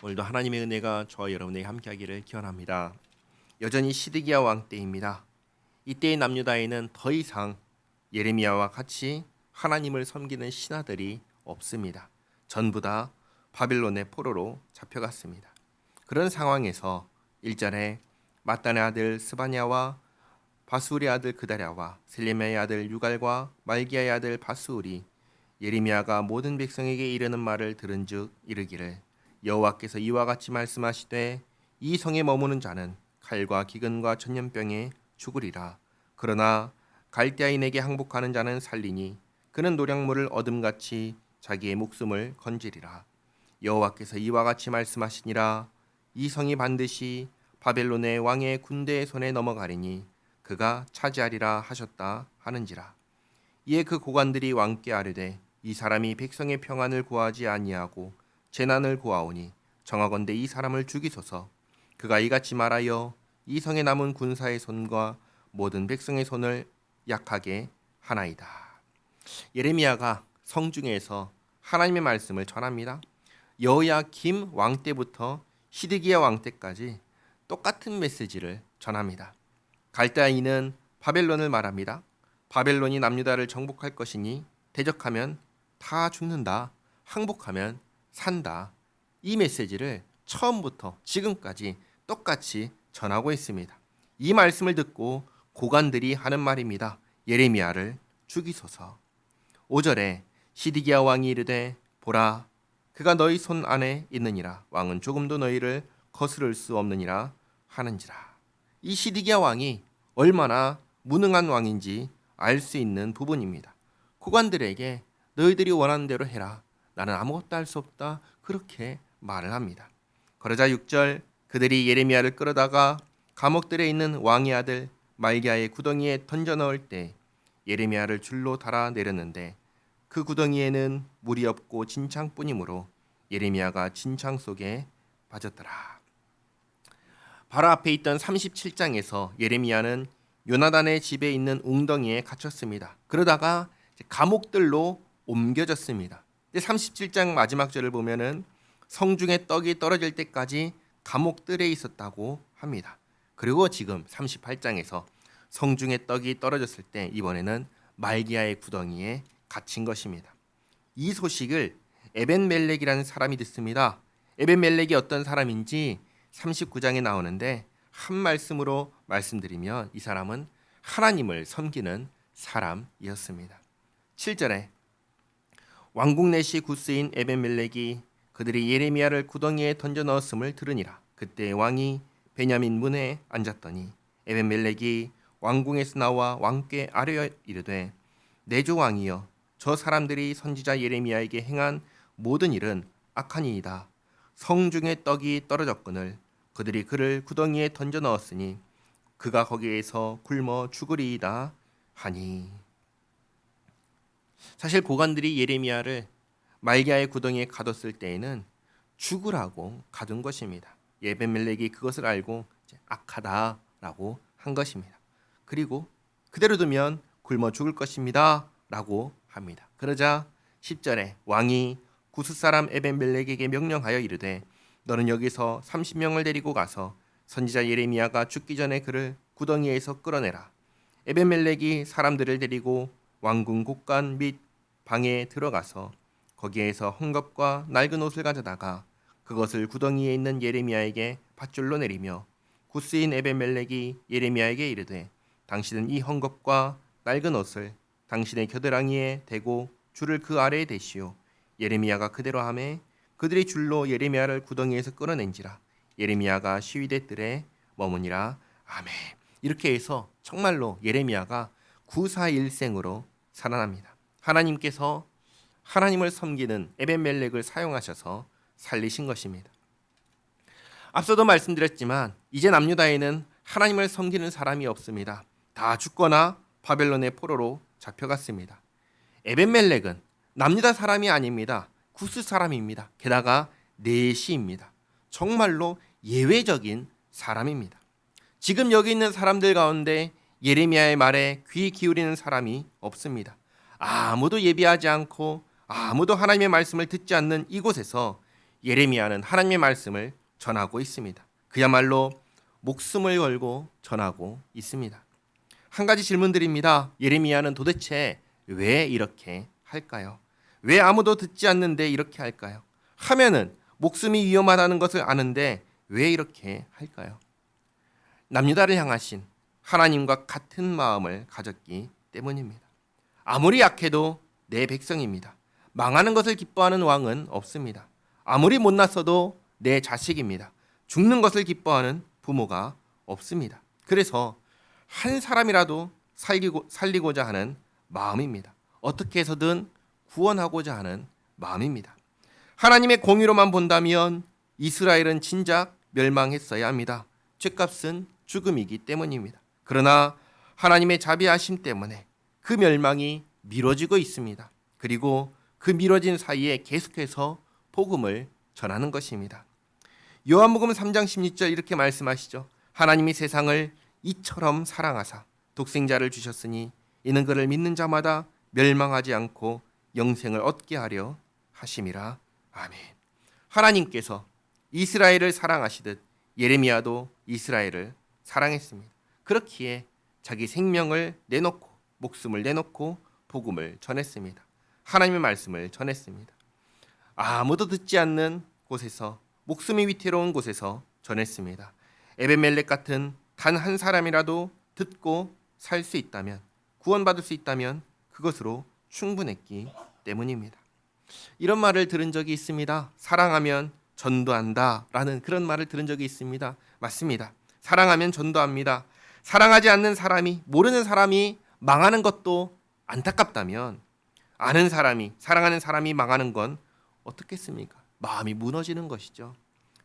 오늘도 하나님의 은혜가 저와 여러분에게 함께하기를 기원합니다. 여전히 시드기야 왕 때입니다. 이때의 남유다에는 더 이상 예레미야와 같이 하나님을 섬기는 신하들이 없습니다. 전부 다 바빌론의 포로로 잡혀갔습니다. 그런 상황에서 1절에 마단의 아들 스바냐와 바수울의 아들 그다랴와 셀레미야의 아들 유갈과 말기야의 아들 바수울이 예레미야가 모든 백성에게 이르는 말을 들은즉 이르기를 여호와께서 이와 같이 말씀하시되 이 성에 머무는 자는 칼과 기근과 전염병에 죽으리라. 그러나 갈대아인에게 항복하는 자는 살리니 그는 노략물을 얻음같이 자기의 목숨을 건지리라. 여호와께서 이와 같이 말씀하시니라. 이 성이 반드시 바벨론의 왕의 군대의 손에 넘어가리니 그가 차지하리라 하셨다 하는지라. 이에 그 고관들이 왕께 아뢰되 이 사람이 백성의 평안을 구하지 아니하고 재난을 구하오니 정하건대 이 사람을 죽이소서. 그가 이같이 말하여 이 성에 남은 군사의 손과 모든 백성의 손을 약하게 하나이다. 예레미야가 성중에서 하나님의 말씀을 전합니다. 여호야김 왕 때부터 시드기야 왕 때까지 똑같은 메시지를 전합니다. 갈대아인은 바벨론을 말합니다. 바벨론이 남유다를 정복할 것이니 대적하면 다 죽는다. 항복하면 산다. 이 메시지를 처음부터 지금까지 똑같이 전하고 있습니다. 이 말씀을 듣고 고관들이 하는 말입니다. 예레미야를 죽이소서. 5절에 시드기야 왕이 이르되 보라 그가 너희 손 안에 있느니라. 왕은 조금도 너희를 거스를 수 없느니라 하는지라. 이 시드기야 왕이 얼마나 무능한 왕인지 알 수 있는 부분입니다. 고관들에게 너희들이 원하는 대로 해라. 나는 아무것도 할 수 없다. 그렇게 말을 합니다. 그러자 6절 그들이 예레미야를 끌어다가 감옥들에 있는 왕의 아들 말기야의 구덩이에 던져 넣을 때 예레미야를 줄로 달아 내렸는데 그 구덩이에는 물이 없고 진창뿐이므로 예레미야가 진창 속에 빠졌더라. 바로 앞에 있던 37장에서 예레미야는 요나단의 집에 있는 웅덩이에 갇혔습니다. 그러다가 감옥들로 옮겨졌습니다. 37장 마지막 절을 보면은 성중에 떡이 떨어질 때까지 감옥들에 있었다고 합니다. 그리고 지금 38장에서 성중에 떡이 떨어졌을 때 이번에는 말기야의 구덩이에 갇힌 것입니다. 이 소식을 에벤멜렉이라는 사람이 듣습니다. 에벤멜렉이 어떤 사람인지 39장에 나오는데 한 말씀으로 말씀드리면 이 사람은 하나님을 섬기는 사람이었습니다. 7절에 왕궁 내시 구스인 에벤멜렉이 그들이 예레미야를 구덩이에 던져 넣었음을 들으니라. 그때 왕이 베냐민 문에 앉았더니 에벤멜렉이 왕궁에서 나와 왕께 아뢰어 이르되 내조 왕이여 저 사람들이 선지자 예레미야에게 행한 모든 일은 악하니이다. 성중에 떡이 떨어졌거늘 그들이 그를 구덩이에 던져 넣었으니 그가 거기에서 굶어 죽으리이다 하니. 사실 고관들이 예레미야를 말기야의 구덩이에 가뒀을 때에는 죽으라고 가둔 것입니다. 에벤멜렉이 그것을 알고 악하다라고 한 것입니다. 그리고 그대로 두면 굶어 죽을 것입니다 라고 합니다. 그러자 10절에 왕이 구스 사람 에벤멜렉에게 명령하여 이르되 너는 여기서 30명을 데리고 가서 선지자 예레미야가 죽기 전에 그를 구덩이에서 끌어내라. 에벤멜렉이 사람들을 데리고 왕궁 곳간 및 방에 들어가서 거기에서 헝겊과 낡은 옷을 가져다가 그것을 구덩이에 있는 예레미야에게 밧줄로 내리며 구스인 에벤멜렉이 예레미야에게 이르되 당신은 이 헝겊과 낡은 옷을 당신의 겨드랑이에 대고 줄을 그 아래에 대시오. 예레미야가 그대로 하매 그들이 줄로 예레미야를 구덩이에서 끌어낸지라. 예레미야가 시위대 뜰에 머무니라. 아멘. 이렇게 해서 정말로 예레미야가 구사일생으로 살아납니다. 하나님께서 하나님을 섬기는 에벤멜렉을 사용하셔서 살리신 것입니다. 앞서도 말씀드렸지만 이제 남유다에는 하나님을 섬기는 사람이 없습니다. 다 죽거나 바벨론의 포로로 잡혀갔습니다. 에벤멜렉은 남유다 사람이 아닙니다. 구스 사람입니다. 게다가 내시입니다. 정말로 예외적인 사람입니다. 지금 여기 있는 사람들 가운데 예레미야의 말에 귀 기울이는 사람이 없습니다. 아무도 예비하지 않고 아무도 하나님의 말씀을 듣지 않는 이곳에서 예레미야는 하나님의 말씀을 전하고 있습니다. 그야말로 목숨을 걸고 전하고 있습니다. 한 가지 질문드립니다. 예레미야는 도대체 왜 이렇게 할까요? 왜 아무도 듣지 않는데 이렇게 할까요? 하면은 목숨이 위험하다는 것을 아는데 왜 이렇게 할까요? 남유다를 향하신 하나님과 같은 마음을 가졌기 때문입니다. 아무리 약해도 내 백성입니다. 망하는 것을 기뻐하는 왕은 없습니다. 아무리 못났어도 내 자식입니다. 죽는 것을 기뻐하는 부모가 없습니다. 그래서 한 사람이라도 살리고자 하는 마음입니다. 어떻게 해서든 구원하고자 하는 마음입니다. 하나님의 공의로만 본다면 이스라엘은 진작 멸망했어야 합니다. 죗값은 죽음이기 때문입니다. 그러나 하나님의 자비하심 때문에 그 멸망이 미뤄지고 있습니다. 그리고 그 미뤄진 사이에 계속해서 복음을 전하는 것입니다. 요한복음 3장 16절 이렇게 말씀하시죠. 하나님이 세상을 이처럼 사랑하사 독생자를 주셨으니 이는 그를 믿는 자마다 멸망하지 않고 영생을 얻게 하려 하심이라. 아멘. 하나님께서 이스라엘을 사랑하시듯 예레미야도 이스라엘을 사랑했습니다. 그렇기에 자기 생명을 내놓고 목숨을 내놓고 복음을 전했습니다. 하나님의 말씀을 전했습니다. 아무도 듣지 않는 곳에서 목숨이 위태로운 곳에서 전했습니다. 에벤멜렉 같은 단 한 사람이라도 듣고 살 수 있다면, 구원받을 수 있다면 그것으로 충분했기 때문입니다. 이런 말을 들은 적이 있습니다. 사랑하면 전도한다 라는 그런 말을 들은 적이 있습니다. 맞습니다. 사랑하면 전도합니다. 사랑하지 않는 사람이, 모르는 사람이 망하는 것도 안타깝다면 아는 사람이, 사랑하는 사람이 망하는 건 어떻겠습니까? 마음이 무너지는 것이죠.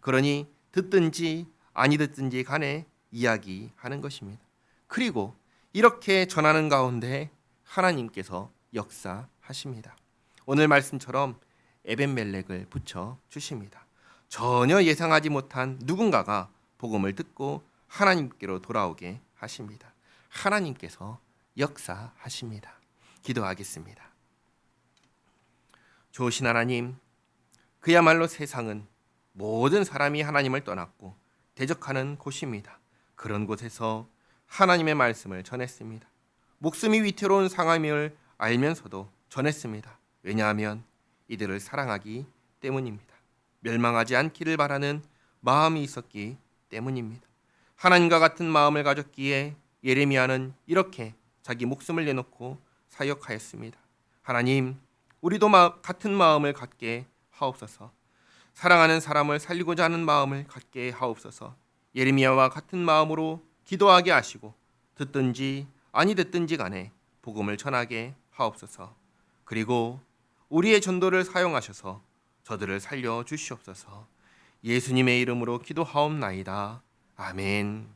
그러니 듣든지 아니 듣든지 간에 이야기하는 것입니다. 그리고 이렇게 전하는 가운데 하나님께서 역사하십니다. 오늘 말씀처럼 에벤멜렉을 붙여 주십니다. 전혀 예상하지 못한 누군가가 복음을 듣고 하나님께로 돌아오게 하십니다. 하나님께서 역사하십니다. 기도하겠습니다. 좋으신 하나님, 그야말로 세상은 모든 사람이 하나님을 떠났고 대적하는 곳입니다. 그런 곳에서 하나님의 말씀을 전했습니다. 목숨이 위태로운 상황임을 알면서도 전했습니다. 왜냐하면 이들을 사랑하기 때문입니다. 멸망하지 않기를 바라는 마음이 있었기 때문입니다. 하나님과 같은 마음을 가졌기에 예레미야는 이렇게 자기 목숨을 내놓고 사역하였습니다. 하나님, 우리도 같은 마음을 갖게 하옵소서. 사랑하는 사람을 살리고자 하는 마음을 갖게 하옵소서. 예레미야와 같은 마음으로 기도하게 하시고 듣든지 아니 듣든지 간에 복음을 전하게 하옵소서. 그리고 우리의 전도를 사용하셔서 저들을 살려 주시옵소서. 예수님의 이름으로 기도하옵나이다. 아멘.